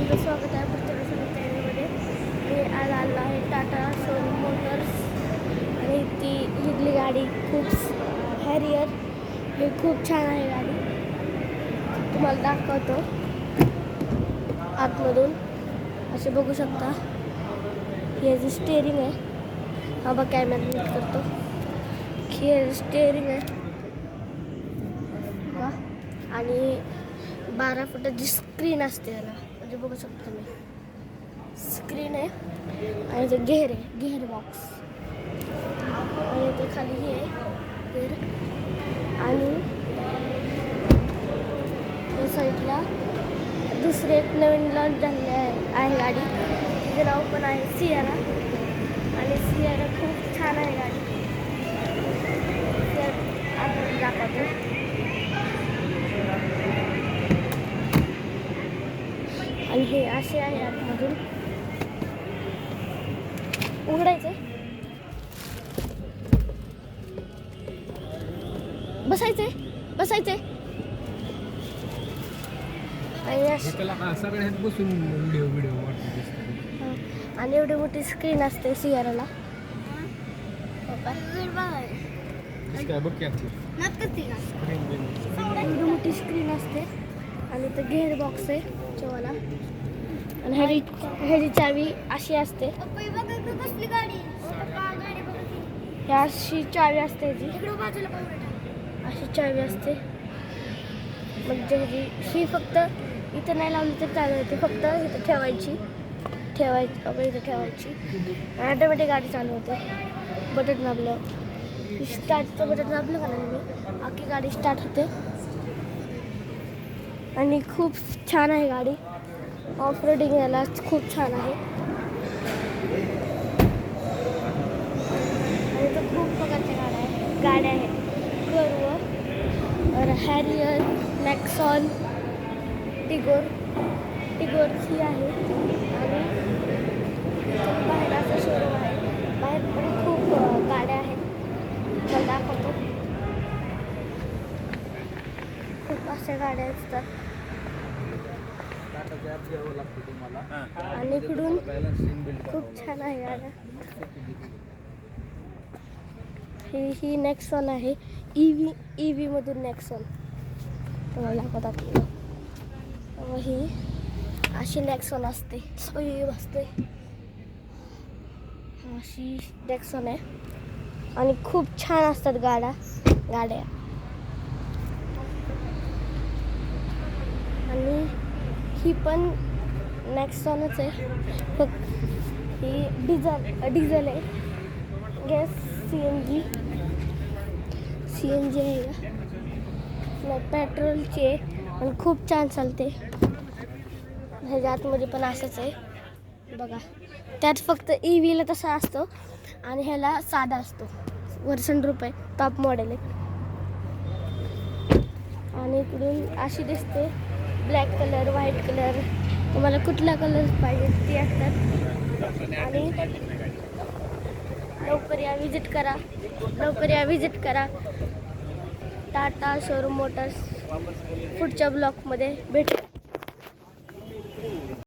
तुमचं स्वागत आहे पुस्तक चॅनलमध्ये. मी आज आलो आहे टाटा शोरूम मोटर्स आणि इथली गाडी खूप हॅरियर ही खूप छान आहे गाडी. तुम्हाला दाखवतो आतमधून. असे बघू शकता हे जे स्टेअरिंग आहे, हा बघ कॅमेरा नीट करतो. हे स्टेअरिंग आहे आणि 12 फुटाची स्क्रीन असते याला, म्हणजे बघू शकता तुम्ही स्क्रीन आहे. आणि इथे गेअर आहे, गेअर बॉक्स. आणि इथे खाली हे आहे गेअर. आणि या साईडला दुसरे एक नवीन लॉन्च झालेले आहे गाडी. तिचे नाव पण आहे सियारा. आणि सियारा खूप छान आहे गाडी. आपण दाखवतो. आणि हे असे आहे आतमधून. उघडायचे, बसायचे बसायचे आणि एवढी मोठी स्क्रीन असते सियाराला. एवढी मोठी स्क्रीन असते. आणि ते गेअर बॉक्स आहे चोवाला. आणि ह्याची चावी अशी असते, अशी चावी असते ह्याची, अशी चावी असते. म्हणजे ही फक्त इथं नाही लावली तर चालू होते, फक्त इथं ठेवायची इथं ठेवायची. ऑटोमॅटिक गाडी चालू होते. बटन दाबलं, स्टार्टचं बटन दाबलं का नाही मी, अख्खी गाडी स्टार्ट होते. आणि खूप छान आहे गाडी. ऑफ रोडिंग याला खूप छान आहे. आणि इथं खूप प्रकारच्या गाड्या आहेत. कर्व, हॅरियर, नेक्सॉन, टिगोरची आहे. आणि बाहेर असं शोरूम आहे. बाहेर पण खूप गाड्या आहेत. मला दाखवतो. खूप अशा गाड्या असतात. आणि इकडून खूप छान आहे गाड्या. ही नेक्सॉन आहे. ईव्ही मधून नेक्सॉन तुम्हाला दाखवतात. ही अशी नेक्सॉन असते, अशी नेक्सॉन आहे. आणि खूप छान असतात गाड्या. आणि ही पण नेक्सॉनच आहे, फक्त ही डिझेल आहे. गॅस सीएनजी आहे का, पेट्रोलची आहे. आणि खूप छान चालते. ह्याच्या आतमध्ये पण असंच आहे बघा. त्यात फक्त ईव्हीला तसा असतो आणि ह्याला साधा असतो. वर्षन रुपये टॉप मॉडेल आहे. आणि इकडून अशी दिसते. ब्लॅक कलर, व्हाईट कलर, तुम्हाला कुठला कलर पाहिजे ते असतात. आणि लवकर या विजिट करा टाटा शोरूम मोटर्स. पुढच्या ब्लॉकमध्ये भेटू.